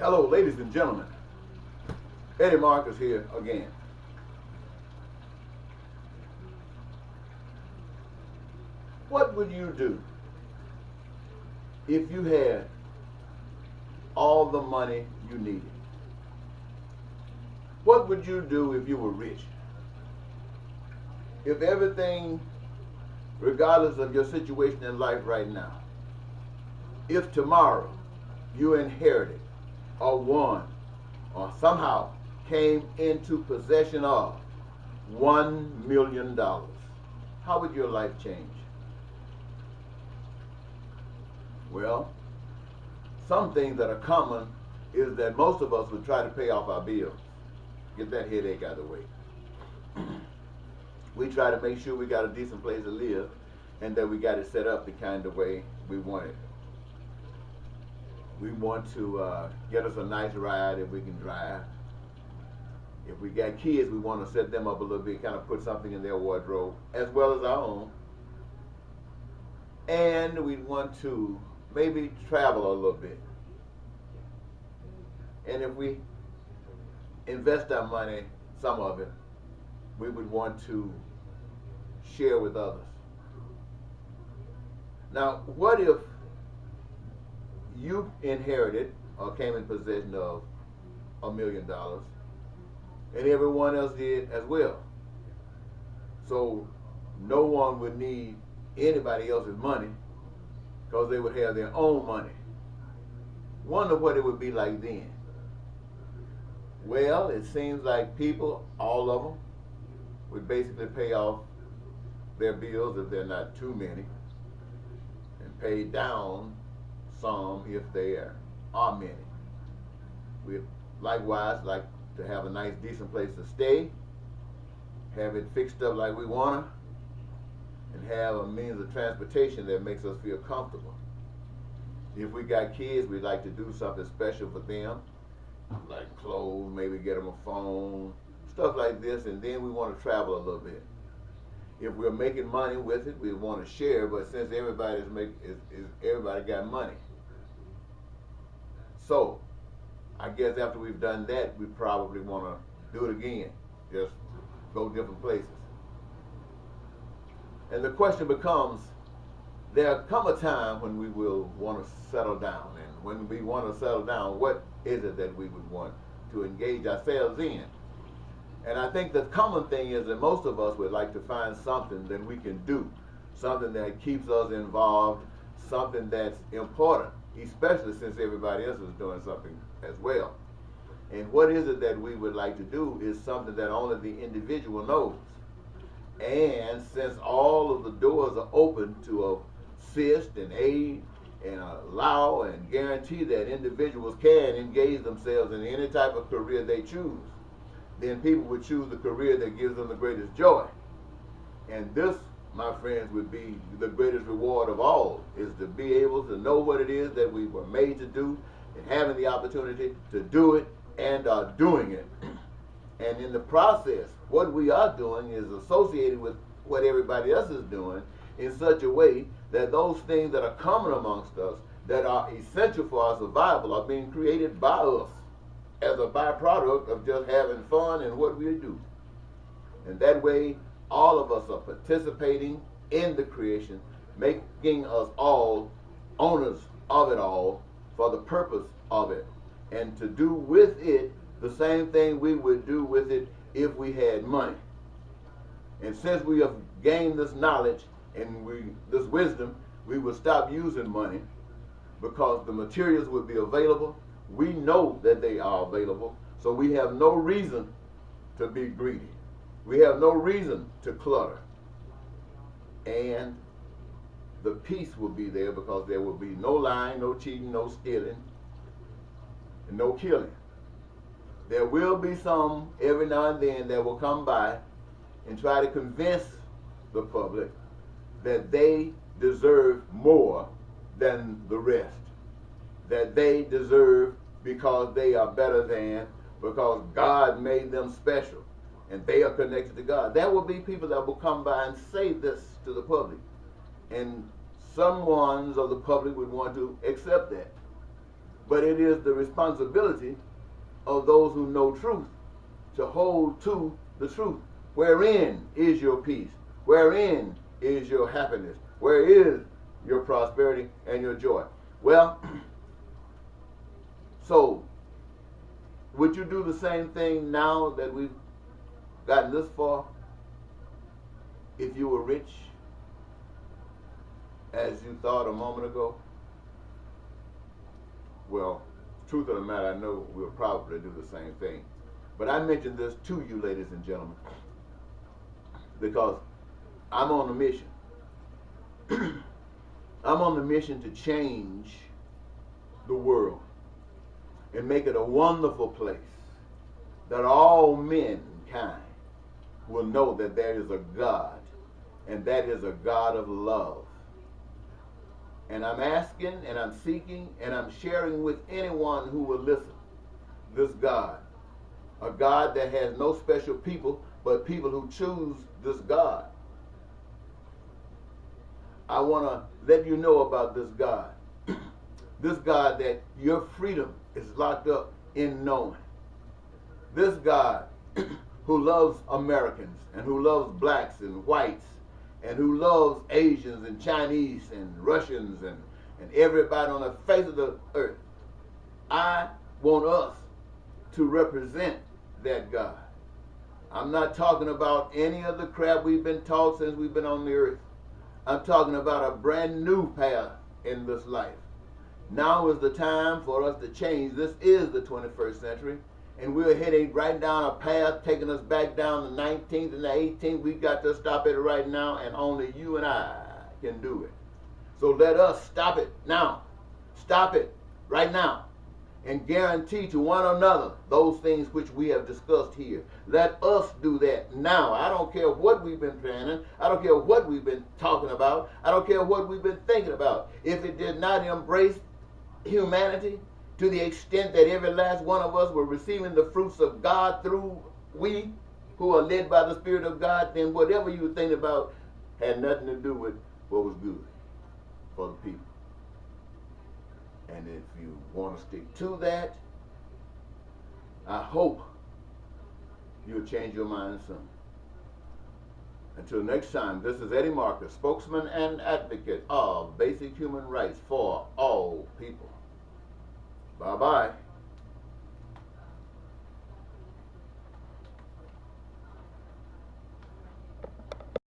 Hello, ladies and gentlemen. Eddie Marcus here again. What would you do if you had all the money you needed? What would you do if you were rich? If everything, regardless of your situation in life right now, if tomorrow you inherited or won or somehow came into possession of $1 million, how would your life change? Well, some things that are common is that most of us would try to pay off our bills. Get that headache out of the way. We try to make sure we got a decent place to live and that we got it set up the kind of way we want it. We want to get us a nice ride if we can drive. If we got kids, we want to set them up a little bit, kind of put something in their wardrobe, as well as our own. And we want to maybe travel a little bit. And if we invest our money, some of it, we would want to share with others. Now, what if you inherited or came in possession of $1 million and everyone else did as well? So no one would need anybody else's money because they would have their own money. Wonder what it would be like then. Well, it seems like people, all of them, would basically pay off their bills if they're not too many, and pay down some if there are many. We'd likewise like to have a nice, decent place to stay, have it fixed up like we want to, and have a means of transportation that makes us feel comfortable. If we got kids, we'd like to do something special for them, like clothes, maybe get them a phone, stuff like this, and then we want to travel a little bit. If we're making money with it, we want to share, but since everybody got money. So, I guess after we've done that, we probably want to do it again, just go different places. And the question becomes, there'll come a time when we will want to settle down, and when we want to settle down, what is it that we would want to engage ourselves in? And I think the common thing is that most of us would like to find something that we can do, something that keeps us involved, something that's important, especially since everybody else is doing something as well. And what is it that we would like to do is something that only the individual knows. And since all of the doors are open to assist and aid and allow and guarantee that individuals can engage themselves in any type of career they choose, then people would choose the career that gives them the greatest joy. And this, my friends, would be the greatest reward of all, is to be able to know what it is that we were made to do and having the opportunity to do it and are doing it. And in the process, what we are doing is associated with what everybody else is doing in such a way that those things that are common amongst us, that are essential for our survival, are being created by us as a byproduct of just having fun in what we do. And that way, all of us are participating in the creation, making us all owners of it all for the purpose of it, and to do with it the same thing we would do with it if we had money. And since we have gained this knowledge and this wisdom, we will stop using money because the materials would be available. We know that they are available, so we have no reason to be greedy. We have no reason to clutter. And the peace will be there because there will be no lying, no cheating, no stealing, and no killing. There will be some every now and then that will come by and try to convince the public that they deserve more than the rest, that they deserve because they are better than, because God made them special and they are connected to God. There will be people that will come by and say this to the public, and some ones of the public would want to accept that. But it is the responsibility of those who know truth to hold to the truth. Wherein is your peace? Wherein is your happiness? Where is your prosperity and your joy? Well, so would you do the same thing now that we've gotten this far? If you were rich, as you thought a moment ago? Well, truth of the matter, I know we'll probably do the same thing. But I mention this to you, ladies and gentlemen, because I'm on a mission. I'm on the mission to change the world and make it a wonderful place that all mankind will know that there is a God, and that is a God of love. And I'm asking, and I'm seeking, and I'm sharing with anyone who will listen this God. A God that has no special people, but people who choose this God. I want to let you know about this God. This God that your freedom is locked up in knowing. This God who loves Americans and who loves blacks and whites and who loves Asians and Chinese and Russians and everybody on the face of the earth. I want us to represent that God. I'm not talking about any of the crap we've been taught since we've been on the earth. I'm talking about a brand new path in this life. Now is the time for us to change. This is the 21st century, and we're heading right down a path taking us back down the 19th and the 18th. We've got to stop it right now, and only you and I can do it. So let us stop it now. Stop it right now. And guarantee to one another those things which we have discussed here. Let us do that now. I don't care what we've been planning. I don't care what we've been talking about. I don't care what we've been thinking about. If it did not embrace humanity to the extent that every last one of us were receiving the fruits of God through we who are led by the Spirit of God, then whatever you think about had nothing to do with what was good for the people. And if you want to stick to that, I hope you'll change your mind soon. Until next time, this is Eddie Marcus, spokesman and advocate of basic human rights for all people. Bye-bye.